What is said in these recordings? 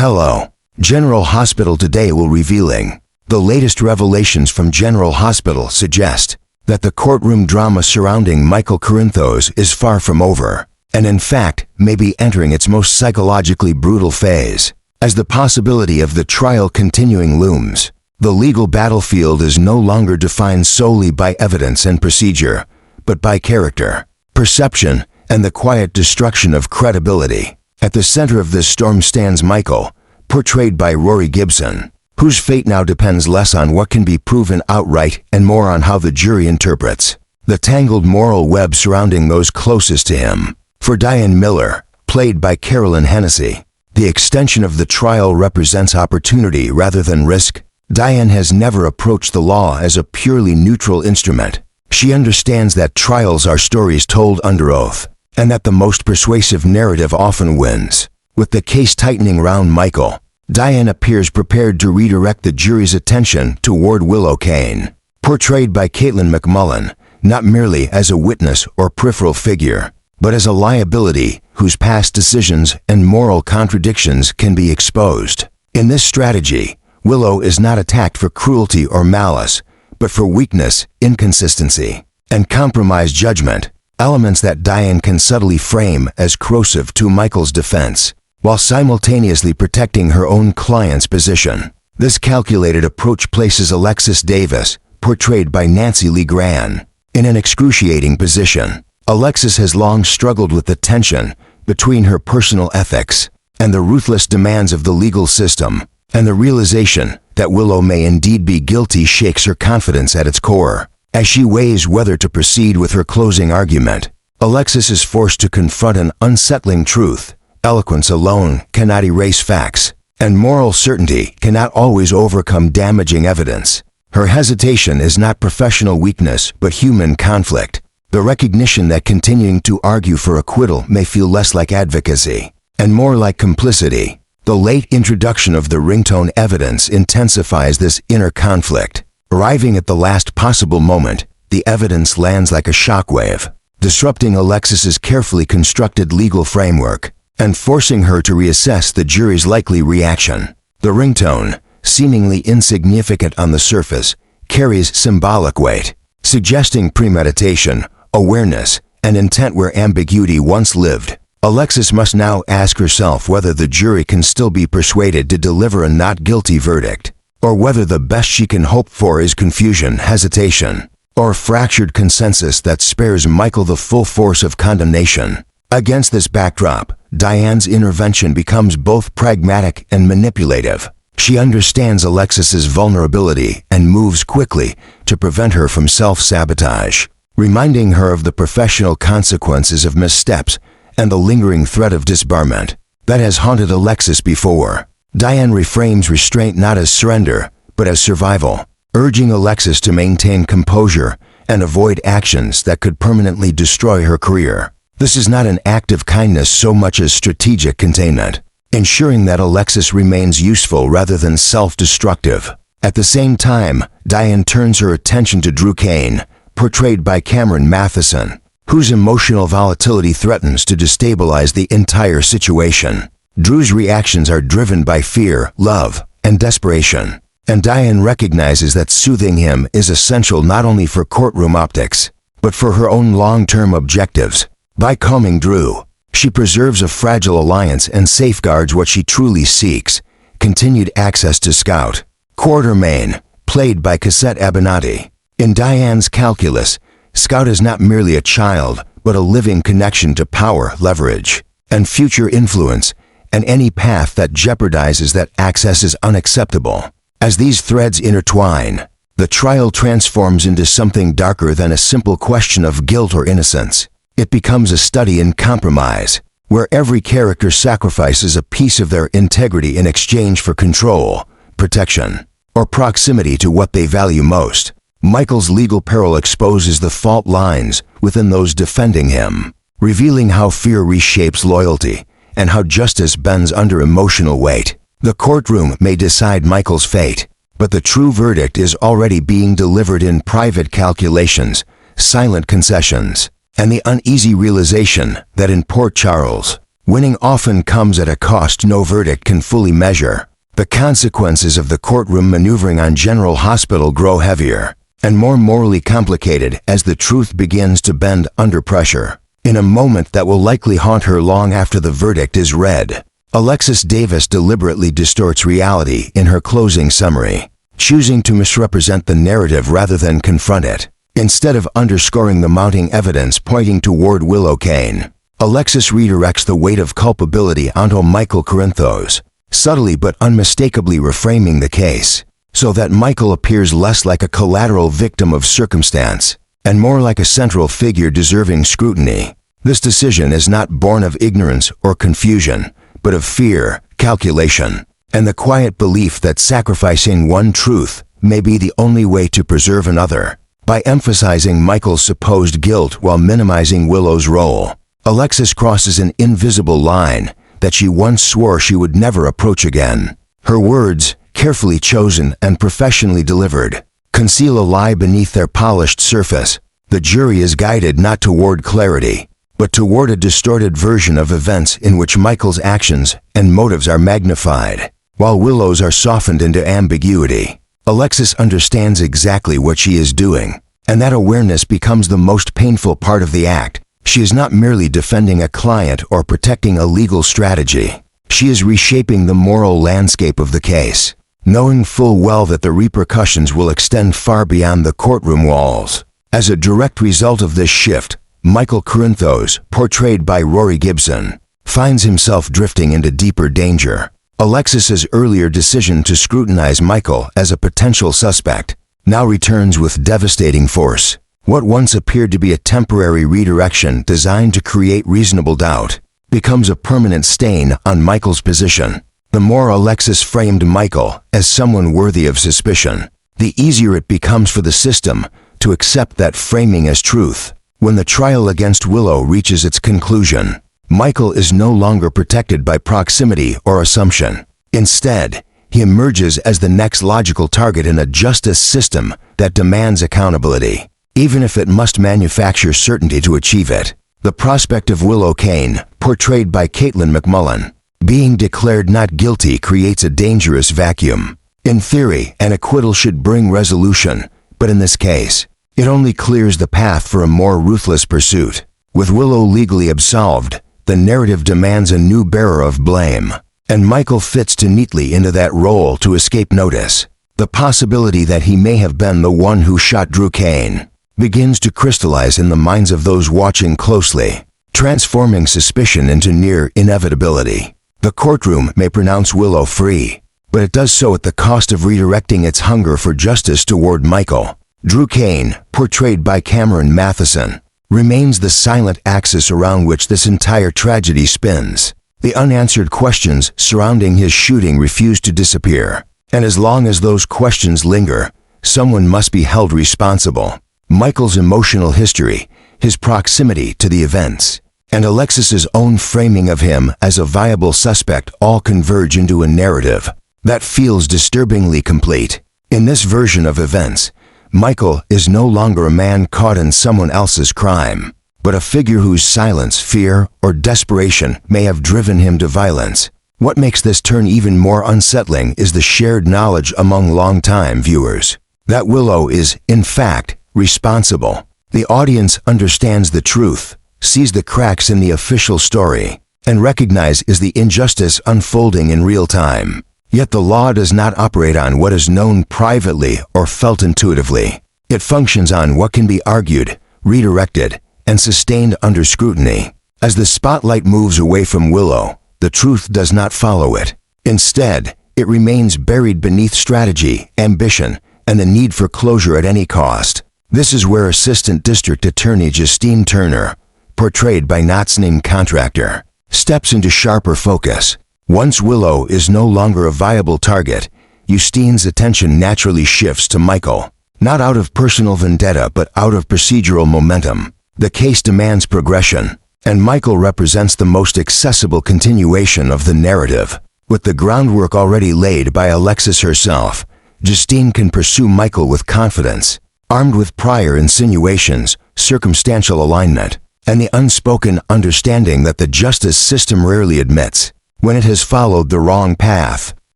Hello. General Hospital today will revealing. The latest revelations from General Hospital suggest that the courtroom drama surrounding Michael Corinthos is far from over, and in fact may be entering its most psychologically brutal phase. As the possibility of the trial continuing looms, the legal battlefield is no longer defined solely by evidence and procedure, but by character, perception, and the quiet destruction of credibility. At the center of this storm stands Michael, portrayed by Rory Gibson, whose fate now depends less on what can be proven outright and more on how the jury interprets the tangled moral web surrounding those closest to him. For Diane Miller, played by Carolyn Hennessy, the extension of the trial represents opportunity rather than risk. Diane has never approached the law as a purely neutral instrument. She understands that trials are stories told under oath, and that the most persuasive narrative often wins. With the case tightening around Michael, Diane appears prepared to redirect the jury's attention toward Willow Kane, portrayed by Caitlin McMullen, not merely as a witness or peripheral figure, but as a liability whose past decisions and moral contradictions can be exposed. In this strategy, Willow is not attacked for cruelty or malice, but for weakness, inconsistency, and compromised judgment, elements that Diane can subtly frame as corrosive to Michael's defense, while simultaneously protecting her own client's position. This calculated approach places Alexis Davis, portrayed by Nancy Lee Gran, in an excruciating position. Alexis has long struggled with the tension between her personal ethics and the ruthless demands of the legal system, and the realization that Willow may indeed be guilty shakes her confidence at its core. As she weighs whether to proceed with her closing argument, Alexis is forced to confront an unsettling truth. Eloquence alone cannot erase facts, and moral certainty cannot always overcome damaging evidence. Her hesitation is not professional weakness but human conflict, the recognition that continuing to argue for acquittal may feel less like advocacy and more like complicity. The late introduction of the ringtone evidence intensifies this inner conflict. Arriving at the last possible moment, the evidence lands like a shockwave, disrupting Alexis's carefully constructed legal framework and forcing her to reassess the jury's likely reaction. The ringtone, seemingly insignificant on the surface, carries symbolic weight, suggesting premeditation, awareness, and intent where ambiguity once lived. Alexis must now ask herself whether the jury can still be persuaded to deliver a not guilty verdict, or whether the best she can hope for is confusion, hesitation, or fractured consensus that spares Michael the full force of condemnation. Against this backdrop, Diane's intervention becomes both pragmatic and manipulative. She understands Alexis's vulnerability and moves quickly to prevent her from self-sabotage, reminding her of the professional consequences of missteps and the lingering threat of disbarment that has haunted Alexis before. Diane reframes restraint not as surrender, but as survival, urging Alexis to maintain composure and avoid actions that could permanently destroy her career. This is not an act of kindness so much as strategic containment, ensuring that Alexis remains useful rather than self-destructive. At the same time, Diane turns her attention to Drew Kane, portrayed by Cameron Matheson, whose emotional volatility threatens to destabilize the entire situation. Drew's reactions are driven by fear, love, and desperation, and Diane recognizes that soothing him is essential not only for courtroom optics, but for her own long-term objectives. By calming Drew, she preserves a fragile alliance and safeguards what she truly seeks: continued access to Scout Quartermain, played by Cassette Abinati. In Diane's calculus, Scout is not merely a child, but a living connection to power, leverage, and future influence, and any path that jeopardizes that access is unacceptable. As these threads intertwine, the trial transforms into something darker than a simple question of guilt or innocence. It becomes a study in compromise, where every character sacrifices a piece of their integrity in exchange for control, protection, or proximity to what they value most. Michael's legal peril exposes the fault lines within those defending him, revealing how fear reshapes loyalty and how justice bends under emotional weight. The courtroom may decide Michael's fate, but the true verdict is already being delivered in private calculations, silent concessions, and the uneasy realization that in Port Charles, Winning often comes at a cost no verdict can fully measure. The consequences of the courtroom maneuvering on General Hospital grow heavier and more morally complicated as the truth begins to bend under pressure. In a moment that will likely haunt her long after the verdict is read, Alexis Davis deliberately distorts reality in her closing summary, choosing to misrepresent the narrative rather than confront it. Instead of underscoring the mounting evidence pointing toward Willow Kane, Alexis redirects the weight of culpability onto Michael Corinthos, subtly but unmistakably reframing the case, so that Michael appears less like a collateral victim of circumstance and more like a central figure deserving scrutiny. This decision is not born of ignorance or confusion, but of fear, calculation, and the quiet belief that sacrificing one truth may be the only way to preserve another. By emphasizing Michael's supposed guilt while minimizing Willow's role, Alexis crosses an invisible line that she once swore she would never approach again. Her words, carefully chosen and professionally delivered, conceal a lie beneath their polished surface. The jury is guided not toward clarity, but toward a distorted version of events in which Michael's actions and motives are magnified, while Willow's are softened into ambiguity. Alexis understands exactly what she is doing, and that awareness becomes the most painful part of the act. She is not merely defending a client or protecting a legal strategy. She is reshaping the moral landscape of the case, knowing full well that the repercussions will extend far beyond the courtroom walls. As a direct result of this shift, Michael Corinthos, portrayed by Rory Gibson, finds himself drifting into deeper danger. Alexis's earlier decision to scrutinize Michael as a potential suspect now returns with devastating force. What once appeared to be a temporary redirection designed to create reasonable doubt becomes a permanent stain on Michael's position. The more Alexis framed Michael as someone worthy of suspicion, the easier it becomes for the system to accept that framing as truth. When the trial against Willow reaches its conclusion, Michael is no longer protected by proximity or assumption. Instead, he emerges as the next logical target in a justice system that demands accountability, even if it must manufacture certainty to achieve it. The prospect of Willow Kane, portrayed by Caitlin McMullen, being declared not guilty creates a dangerous vacuum. In theory, an acquittal should bring resolution, but in this case, it only clears the path for a more ruthless pursuit. With Willow legally absolved, the narrative demands a new bearer of blame, and Michael fits too neatly into that role to escape notice. The possibility that he may have been the one who shot Drew Kane begins to crystallize in the minds of those watching closely, transforming suspicion into near inevitability. The courtroom may pronounce Willow free, but it does so at the cost of redirecting its hunger for justice toward Michael. Drew Kane, portrayed by Cameron Matheson, remains the silent axis around which this entire tragedy spins. The unanswered questions surrounding his shooting refuse to disappear, and as long as those questions linger, someone must be held responsible. Michael's emotional history, his proximity to the events, and Alexis's own framing of him as a viable suspect all converge into a narrative that feels disturbingly complete. In this version of events, Michael is no longer a man caught in someone else's crime, but a figure whose silence, fear, or desperation may have driven him to violence. What makes this turn even more unsettling is the shared knowledge among longtime viewers that Willow is, in fact, responsible. The audience understands the truth, sees the cracks in the official story, and recognizes the injustice unfolding in real time. Yet the law does not operate on what is known privately or felt intuitively. It functions on what can be argued, redirected, and sustained under scrutiny. As the spotlight moves away from Willow, the truth does not follow it. Instead, it remains buried beneath strategy, ambition, and the need for closure at any cost. This is where Assistant District Attorney Justine Turner, portrayed by Knott's named contractor, steps into sharper focus. Once Willow is no longer a viable target, Justine's attention naturally shifts to Michael, not out of personal vendetta but out of procedural momentum. The case demands progression, and Michael represents the most accessible continuation of the narrative. With the groundwork already laid by Alexis herself, Justine can pursue Michael with confidence, armed with prior insinuations, circumstantial alignment, and the unspoken understanding that the justice system rarely admits when it has followed the wrong path.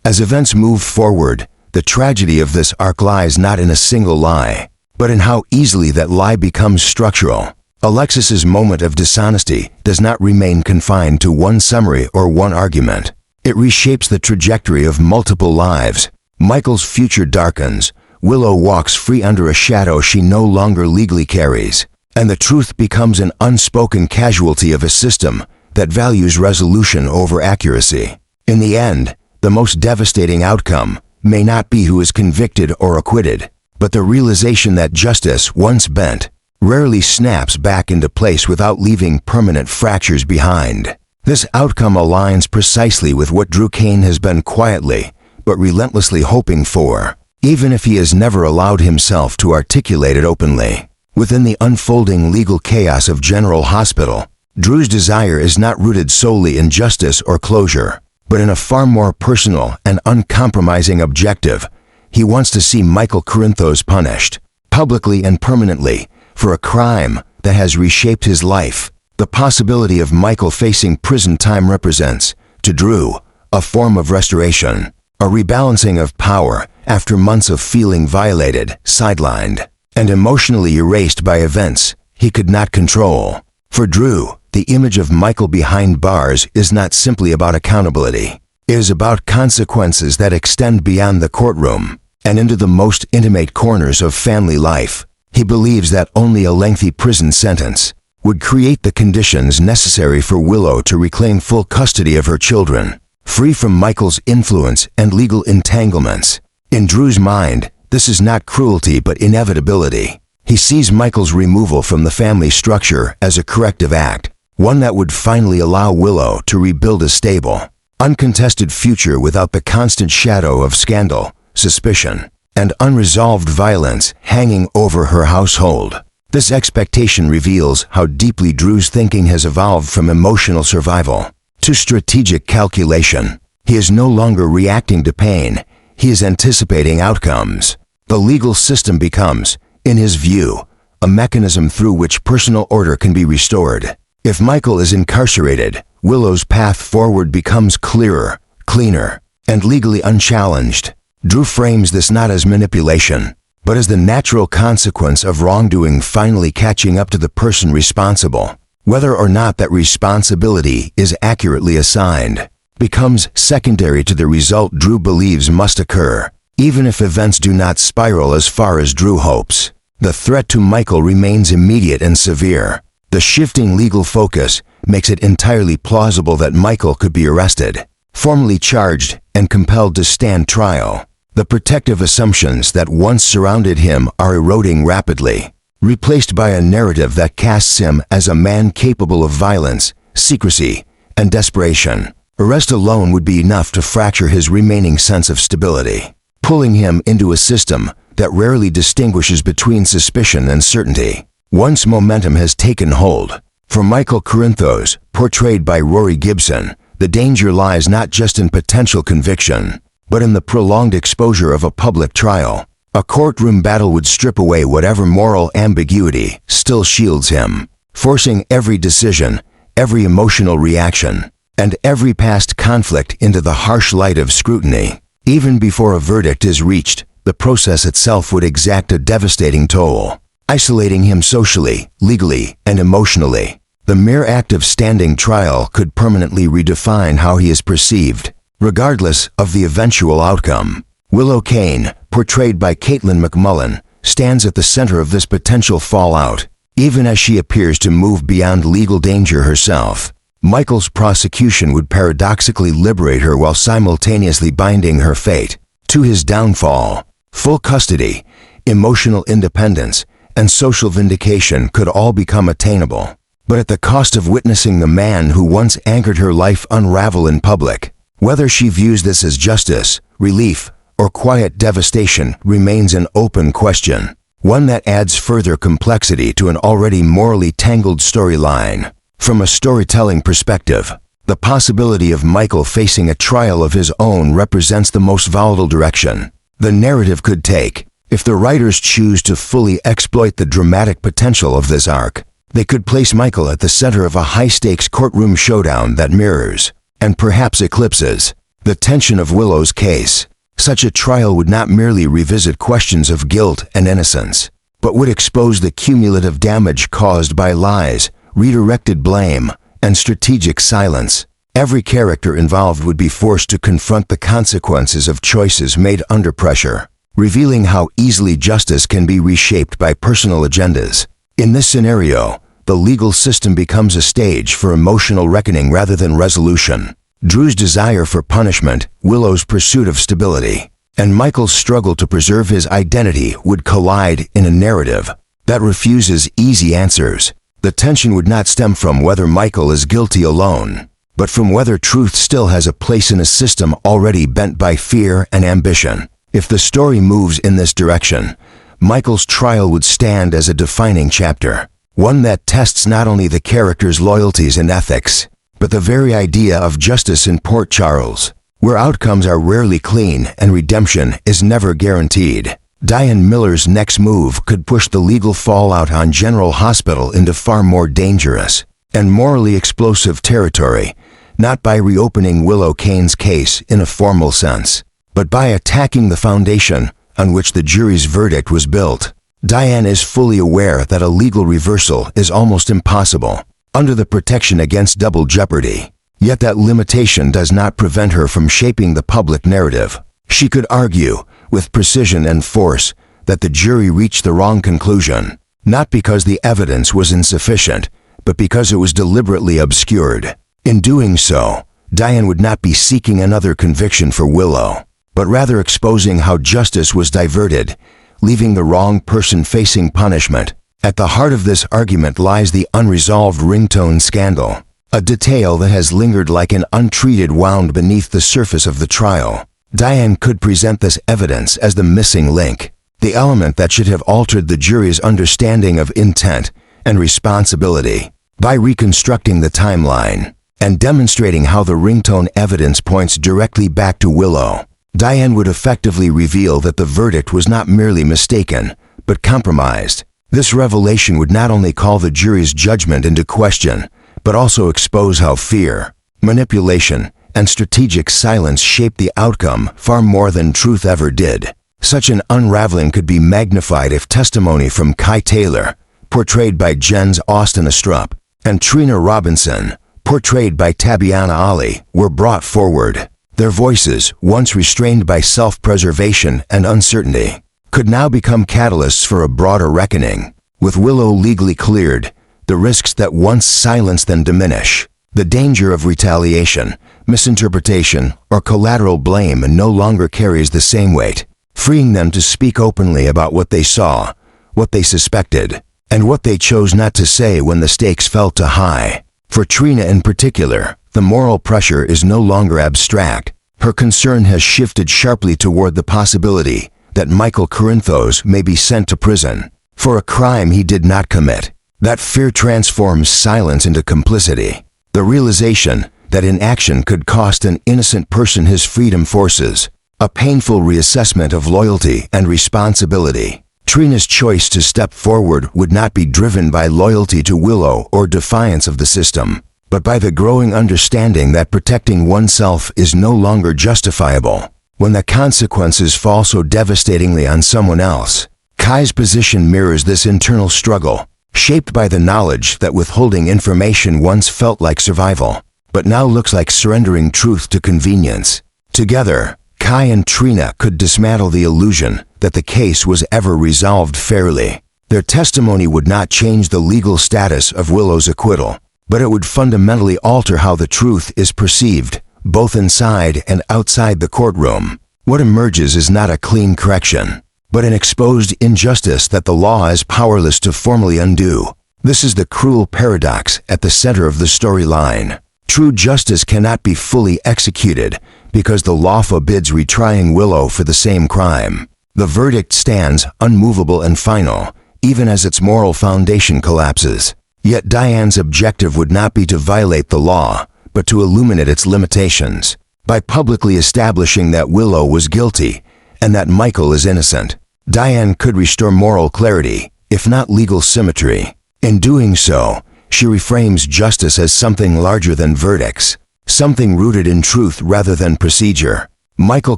As events move forward, the tragedy of this arc lies not in a single lie, but in how easily that lie becomes structural. Alexis's moment of dishonesty does not remain confined to one summary or one argument. It reshapes the trajectory of multiple lives. Michael's future darkens. Willow walks free under a shadow she no longer legally carries, and the truth becomes an unspoken casualty of a system that values resolution over accuracy. In the end, the most devastating outcome may not be who is convicted or acquitted, but the realization that justice, once bent, rarely snaps back into place without leaving permanent fractures behind. This outcome aligns precisely with what Drew Kane has been quietly but relentlessly hoping for, even if he has never allowed himself to articulate it openly. Within the unfolding legal chaos of General Hospital, Drew's desire is not rooted solely in justice or closure, but in a far more personal and uncompromising objective. He wants to see Michael Corinthos punished, publicly and permanently, for a crime that has reshaped his life. The possibility of Michael facing prison time represents, to Drew, a form of restoration, a rebalancing of power after months of feeling violated, sidelined, and emotionally erased by events he could not control. For Drew, the image of Michael behind bars is not simply about accountability. It is about consequences that extend beyond the courtroom and into the most intimate corners of family life. He believes that only a lengthy prison sentence would create the conditions necessary for Willow to reclaim full custody of her children, free from Michael's influence and legal entanglements. In Drew's mind, this is not cruelty but inevitability. He sees Michael's removal from the family structure as a corrective act, one that would finally allow Willow to rebuild a stable, uncontested future without the constant shadow of scandal, suspicion, and unresolved violence hanging over her household. This expectation reveals how deeply Drew's thinking has evolved from emotional survival to strategic calculation. He is no longer reacting to pain, he is anticipating outcomes. The legal system becomes, in his view, a mechanism through which personal order can be restored. If Michael is incarcerated, Willow's path forward becomes clearer, cleaner, and legally unchallenged. Drew frames this not as manipulation, but as the natural consequence of wrongdoing finally catching up to the person responsible. Whether or not that responsibility is accurately assigned becomes secondary to the result Drew believes must occur. Even if events do not spiral as far as Drew hopes, the threat to Michael remains immediate and severe. The shifting legal focus makes it entirely plausible that Michael could be arrested, formally charged, and compelled to stand trial. The protective assumptions that once surrounded him are eroding rapidly, replaced by a narrative that casts him as a man capable of violence, secrecy, and desperation. Arrest alone would be enough to fracture his remaining sense of stability, pulling him into a system that rarely distinguishes between suspicion and certainty. Once momentum has taken hold, for Michael Corinthos, portrayed by Rory Gibson, the danger lies not just in potential conviction, but in the prolonged exposure of a public trial. A courtroom battle would strip away whatever moral ambiguity still shields him, forcing every decision, every emotional reaction, and every past conflict into the harsh light of scrutiny. Even before a verdict is reached, the process itself would exact a devastating toll, isolating him socially, legally, and emotionally. The mere act of standing trial could permanently redefine how he is perceived, regardless of the eventual outcome. Willow Kane, portrayed by Caitlin McMullen, stands at the center of this potential fallout, even as she appears to move beyond legal danger herself. Michael's prosecution would paradoxically liberate her while simultaneously binding her fate to his downfall. Full custody, emotional independence, and social vindication could all become attainable, but at the cost of witnessing the man who once anchored her life unravel in public. Whether she views this as justice, relief, or quiet devastation remains an open question, one that adds further complexity to an already morally tangled storyline. From a storytelling perspective, the possibility of Michael facing a trial of his own represents the most volatile direction the narrative could take. If the writers choose to fully exploit the dramatic potential of this arc, They could place Michael at the center of a high-stakes courtroom showdown that mirrors, and perhaps eclipses, the tension of Willow's case. Such a trial would not merely revisit questions of guilt and innocence, but would expose the cumulative damage caused by lies, redirected blame, and strategic silence. Every character involved would be forced to confront the consequences of choices made under pressure, revealing how easily justice can be reshaped by personal agendas. In this scenario, the legal system becomes a stage for emotional reckoning rather than resolution. Drew's desire for punishment, Willow's pursuit of stability, and Michael's struggle to preserve his identity would collide in a narrative that refuses easy answers. The tension would not stem from whether Michael is guilty alone, but from whether truth still has a place in a system already bent by fear and ambition. If the story moves in this direction, Michael's trial would stand as a defining chapter, one that tests not only the character's loyalties and ethics, but the very idea of justice in Port Charles, where outcomes are rarely clean and redemption is never guaranteed. Diane Miller's next move could push the legal fallout on General Hospital into far more dangerous and morally explosive territory, not by reopening Willow Kane's case in a formal sense, but by attacking the foundation on which the jury's verdict was built. Diane is fully aware that a legal reversal is almost impossible under the protection against double jeopardy. Yet that limitation does not prevent her from shaping the public narrative. She could argue, with precision and force, that the jury reached the wrong conclusion, not because the evidence was insufficient, but because it was deliberately obscured. In doing so, Diane would not be seeking another conviction for Willow, but rather exposing how justice was diverted, leaving the wrong person facing punishment. At the heart of this argument lies the unresolved ringtone scandal, a detail that has lingered like an untreated wound beneath the surface of the trial. Diane could present this evidence as the missing link, the element that should have altered the jury's understanding of intent and responsibility. By reconstructing the timeline and demonstrating how the ringtone evidence points directly back to Willow, Diane would effectively reveal that the verdict was not merely mistaken, but compromised. This revelation would not only call the jury's judgment into question, but also expose how fear, manipulation, and strategic silence shaped the outcome far more than truth ever did. Such an unraveling could be magnified if testimony from Kai Taylor, portrayed by Jens Austen Astrup, and Trina Robinson, portrayed by Tabyana Ali, were brought forward. Their voices, once restrained by self-preservation and uncertainty, could now become catalysts for a broader reckoning. With Willow legally cleared, the risks that once silenced them diminish. The danger of retaliation, misinterpretation, or collateral blame no longer carries the same weight, freeing them to speak openly about what they saw, what they suspected, and what they chose not to say when the stakes felt too high. For Trina in particular, the moral pressure is no longer abstract. Her concern has shifted sharply toward the possibility that Michael Corinthos may be sent to prison for a crime he did not commit. That fear transforms silence into complicity. The realization that inaction could cost an innocent person his freedom forces a painful reassessment of loyalty and responsibility. Trina's choice to step forward would not be driven by loyalty to Willow or defiance of the system, but by the growing understanding that protecting oneself is no longer justifiable when the consequences fall so devastatingly on someone else. Kai's position mirrors this internal struggle, shaped by the knowledge that withholding information once felt like survival, but now looks like surrendering truth to convenience. Together, Kai and Trina could dismantle the illusion that the case was ever resolved fairly. Their testimony would not change the legal status of Willow's acquittal, but it would fundamentally alter how the truth is perceived, both inside and outside the courtroom. What emerges is not a clean correction, but an exposed injustice that the law is powerless to formally undo. This is the cruel paradox at the center of the storyline. True justice cannot be fully executed because the law forbids retrying Willow for the same crime. The verdict stands unmovable and final, even as its moral foundation collapses. Yet Diane's objective would not be to violate the law, but to illuminate its limitations. By publicly establishing that Willow was guilty and that Michael is innocent, Diane could restore moral clarity, if not legal symmetry. In doing so, she reframes justice as something larger than verdicts, something rooted in truth rather than procedure. Michael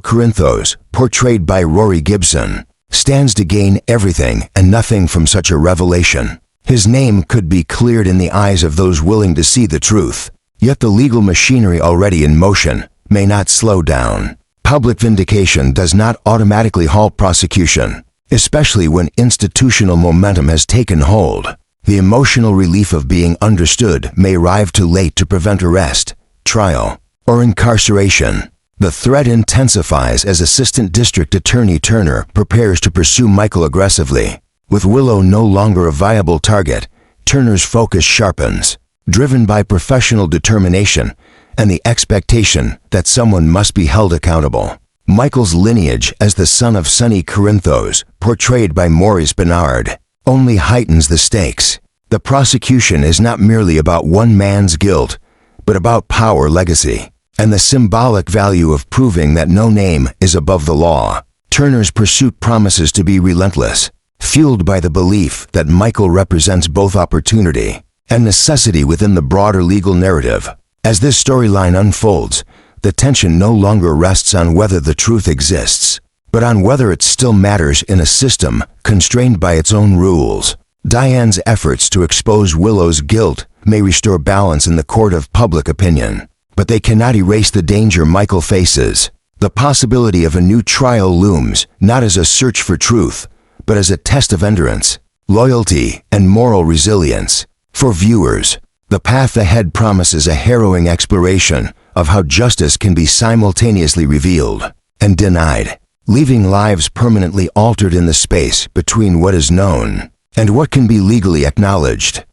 Corinthos, portrayed by Rory Gibson, stands to gain everything and nothing from such a revelation. His name could be cleared in the eyes of those willing to see the truth, yet the legal machinery already in motion may not slow down. Public vindication does not automatically halt prosecution, especially when institutional momentum has taken hold. The emotional relief of being understood may arrive too late to prevent arrest, trial, or incarceration. The threat intensifies as Assistant District Attorney Turner prepares to pursue Michael aggressively. With Willow no longer a viable target, Turner's focus sharpens, driven by professional determination and the expectation that someone must be held accountable. Michael's lineage as the son of Sonny Corinthos, portrayed by Maurice Benard, only heightens the stakes. The prosecution is not merely about one man's guilt, but about power legacy, and the symbolic value of proving that no name is above the law. Turner's pursuit promises to be relentless, fueled by the belief that Michael represents both opportunity and necessity within the broader legal narrative. As this storyline unfolds, the tension no longer rests on whether the truth exists, but on whether it still matters in a system constrained by its own rules. Diane's efforts to expose Willow's guilt may restore balance in the court of public opinion, but they cannot erase the danger Michael faces. The possibility of a new trial looms, not as a search for truth, but as a test of endurance, loyalty, and moral resilience. For viewers, the path ahead promises a harrowing exploration of how justice can be simultaneously revealed and denied, leaving lives permanently altered in the space between what is known and what can be legally acknowledged.